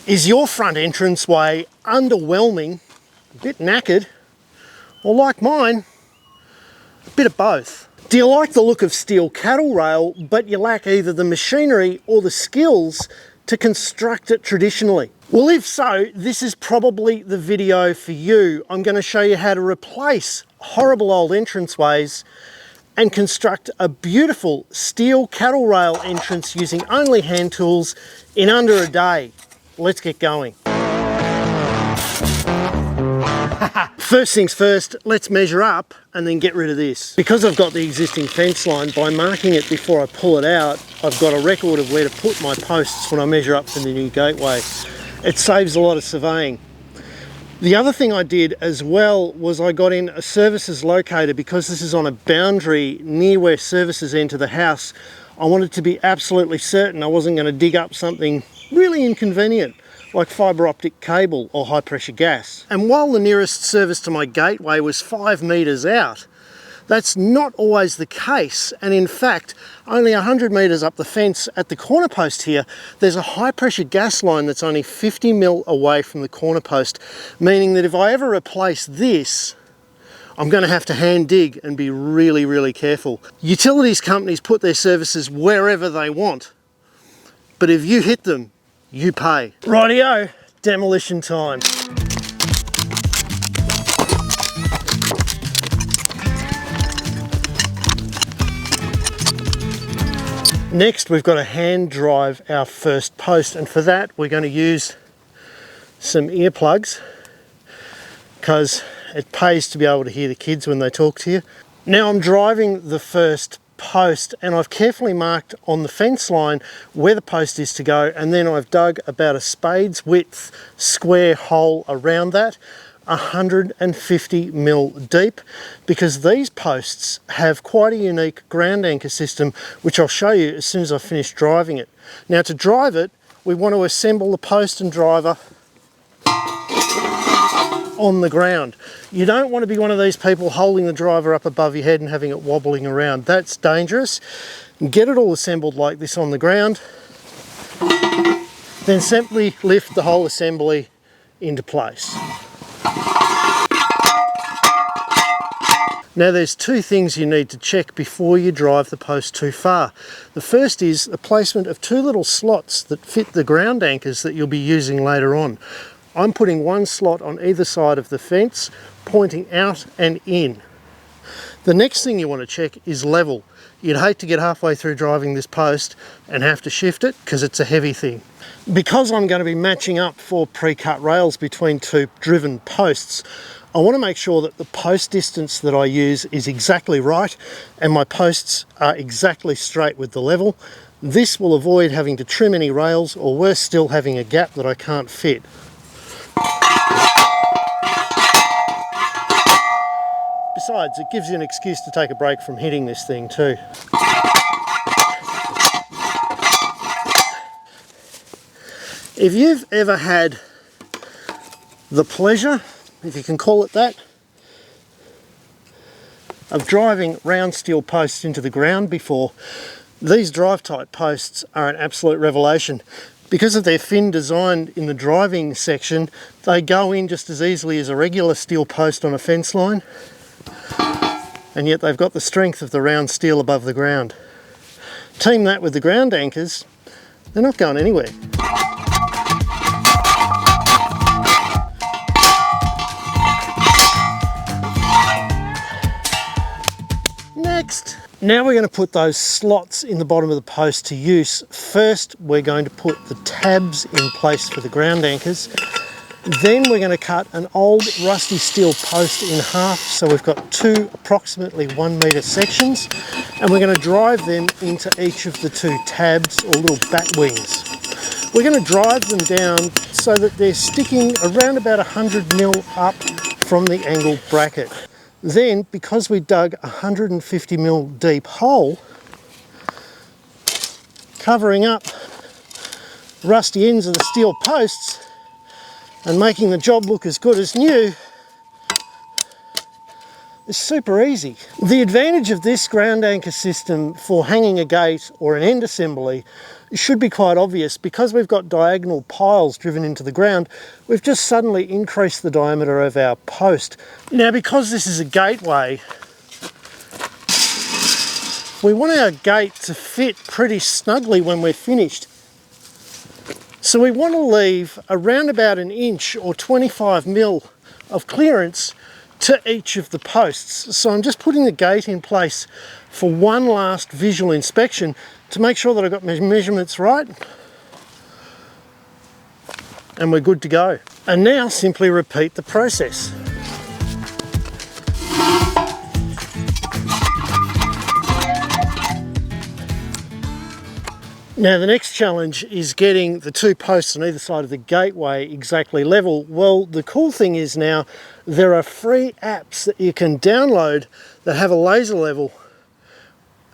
Is your front entranceway underwhelming, a bit knackered, or like mine, a bit of both? Do you like the look of steel cattle rail, but you lack either the machinery or the skills to construct it traditionally? Well, if so, this is probably the video for you. I'm going to show you how to replace horrible old entranceways and construct a beautiful steel cattle rail entrance using only hand tools in under a day. Let's get going. First things first, let's measure up and then get rid of this. Because I've got the existing fence line, by marking it before I pull it out, I've got a record of where to put my posts when I measure up for the new gateway. It saves a lot of surveying. The other thing I did as well was I got in a services locator. Because this is on a boundary near where services enter the house, I wanted to be absolutely certain I wasn't going to dig up something really inconvenient like fibre optic cable or high pressure gas. And while the nearest service to my gateway was 5 metres out, that's not always the case. And in fact, only 100 metres up the fence at the corner post here, there's a high pressure gas line that's only 50 mil away from the corner post, meaning that if I ever replace this, I'm going to have to hand dig and be really, really careful. Utilities companies put their services wherever they want, but if you hit them, you pay. Rightio, demolition time. Next, we've got to hand drive our first post, and for that we're going to use some earplugs because it pays to be able to hear the kids when they talk to you. Now I'm driving the first post and I've carefully marked on the fence line where the post is to go, and then I've dug about a spade's width square hole around that, 150 mil deep, because these posts have quite a unique ground anchor system, which I'll show you as soon as I finish driving it. Now to drive it, we want to assemble the post and driver on the ground. You don't want to be one of these people holding the driver up above your head and having it wobbling around. That's dangerous. Get it all assembled like this on the ground, then simply lift the whole assembly into place. Now there's two things you need to check before you drive the post too far. The first is the placement of two little slots that fit the ground anchors that you'll be using later on. I'm putting one slot on either side of the fence, pointing out and in. The next thing you want to check is level. You'd hate to get halfway through driving this post and have to shift it because it's a heavy thing. Because I'm going to be matching up 4 pre-cut rails between 2 driven posts, I want to make sure that the post distance that I use is exactly right and my posts are exactly straight with the level. This will avoid having to trim any rails, or worse still, having a gap that I can't fit. Besides, it gives you an excuse to take a break from hitting this thing too. If you've ever had the pleasure, if you can call it that, of driving round steel posts into the ground before, these drive-type posts are an absolute revelation. Because of their fin design in the driving section, they go in just as easily as a regular steel post on a fence line, and yet they've got the strength of the round steel above the ground. Team that with the ground anchors, they're not going anywhere. Next, now we're going to put those slots in the bottom of the post to use. First, we're going to put the tabs in place for the ground anchors. Then we're going to cut an old rusty steel post in half, so we've got 2 approximately 1 metre sections, and we're going to drive them into each of the 2 tabs or little bat wings. We're going to drive them down so that they're sticking around about 100 mil up from the angled bracket. Then, because we dug a 150 mil deep hole, covering up rusty ends of the steel posts and making the job look as good as new, is super easy. The advantage of this ground anchor system for hanging a gate or an end assembly should be quite obvious. Because we've got diagonal piles driven into the ground, we've just suddenly increased the diameter of our post. Now, because this is a gateway, we want our gate to fit pretty snugly when we're finished. So we want to leave around about 1 inch or 25 mil of clearance to each of the posts. So I'm just putting the gate in place for one last visual inspection to make sure that I've got my measurements right. And we're good to go. And now simply repeat the process. Now the next challenge is getting the 2 posts on either side of the gateway exactly level. Well, the cool thing is now there are free apps that you can download that have a laser level,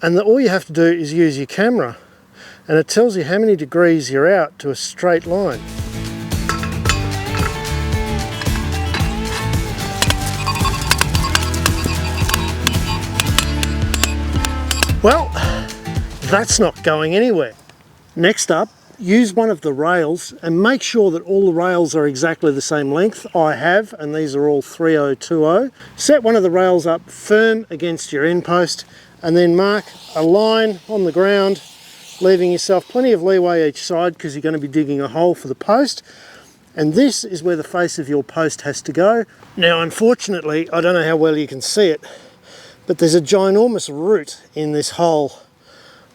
and all you have to do is use your camera and it tells you how many degrees you're out to a straight line. Well, that's not going anywhere. Next up, use one of the rails and make sure that all the rails are exactly the same length. I have, and these are all 3020. Set one of the rails up firm against your end post and then mark a line on the ground, leaving yourself plenty of leeway each side because you're going to be digging a hole for the post. And this is where the face of your post has to go. Now, unfortunately, I don't know how well you can see it, but there's a ginormous root in this hole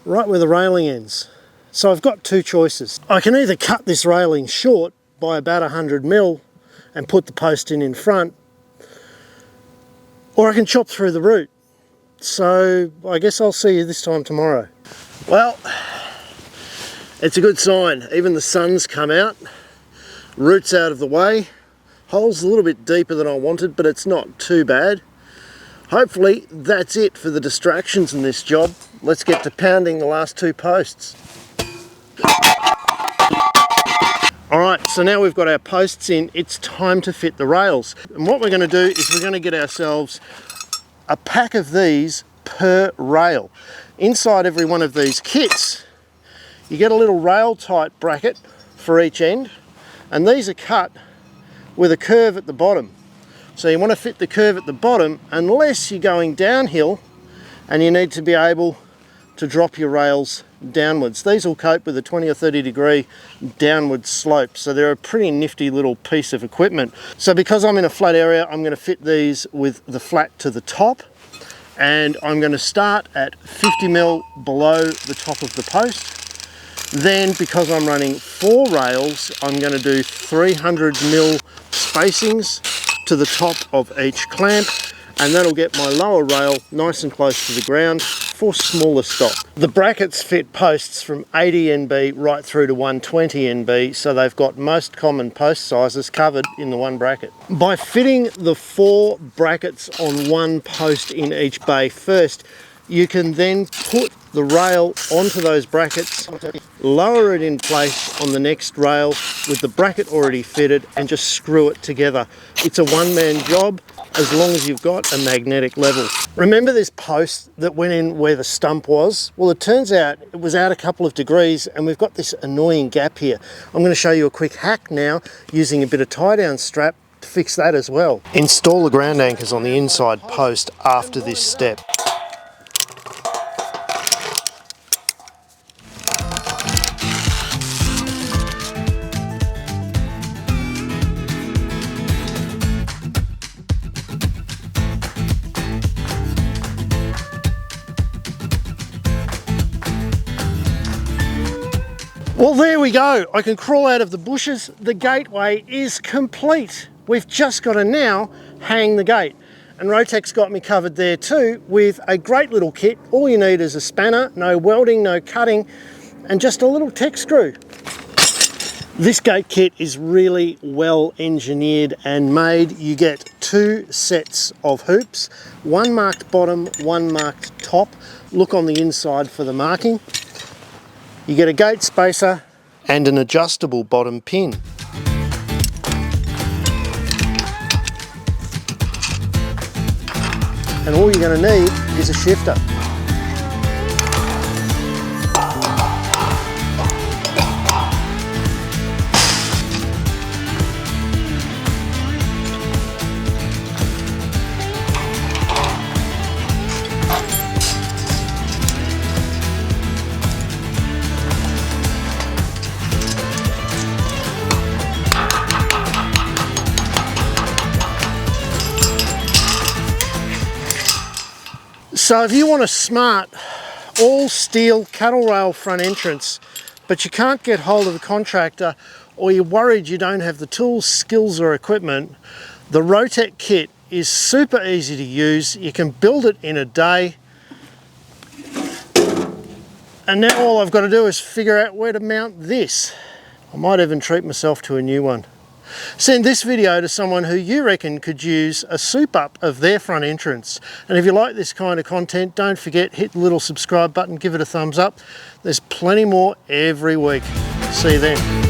right where the railing ends. So I've got 2 choices. I can either cut this railing short by about 100 mil and put the post in front, or I can chop through the root. So I guess I'll see you this time tomorrow. Well, it's a good sign. Even the sun's come out, root's out of the way, hole's a little bit deeper than I wanted, but it's not too bad. Hopefully that's it for the distractions in this job. Let's get to pounding the last 2 posts. Alright, so now we've got our posts in, it's time to fit the rails. And what we're going to do is we're going to get ourselves a pack of these per rail. Inside every one of these kits, you get a little rail tight bracket for each end, and these are cut with a curve at the bottom. So you want to fit the curve at the bottom unless you're going downhill and you need to be able to drop your rails downwards. These will cope with a 20 or 30 degree downward slope, so they're a pretty nifty little piece of equipment. So because I'm in a flat area, I'm going to fit these with the flat to the top, and I'm going to start at 50 mil below the top of the post. Then, because I'm running 4 rails, I'm going to do 300 mil spacings to the top of each clamp, and that'll get my lower rail nice and close to the ground for smaller stock. The brackets fit posts from 80 NB right through to 120 NB, so they've got most common post sizes covered in the one bracket. By fitting the 4 brackets on one post in each bay first, you can then put the rail onto those brackets, lower it in place on the next rail with the bracket already fitted, and just screw it together. It's a one-man job as long as you've got a magnetic level. Remember this post that went in where the stump was? Well, it turns out it was out a couple of degrees and we've got this annoying gap here. I'm going to show you a quick hack now using a bit of tie-down strap to fix that as well. Install the ground anchors on the inside post after this step. Well, there we go. I can crawl out of the bushes. The gateway is complete. We've just got to now hang the gate. And Rotek's got me covered there too with a great little kit. All you need is a spanner, no welding, no cutting, and just a little tech screw. This gate kit is really well engineered and made. You get 2 sets of hoops, one marked bottom, one marked top. Look on the inside for the marking. You get a gate spacer and an adjustable bottom pin. And all you're going to need is a shifter. So if you want a smart all steel cattle rail front entrance, but you can't get hold of a contractor, or you're worried you don't have the tools, skills or equipment, the Rotech kit is super easy to use. You can build it in a day. And now all I've got to do is figure out where to mount this. I might even treat myself to a new one. Send this video to someone who you reckon could use a soup up of their front entrance. And if you like this kind of content, don't forget, hit the little subscribe button, give it a thumbs up. There's plenty more every week. See you then.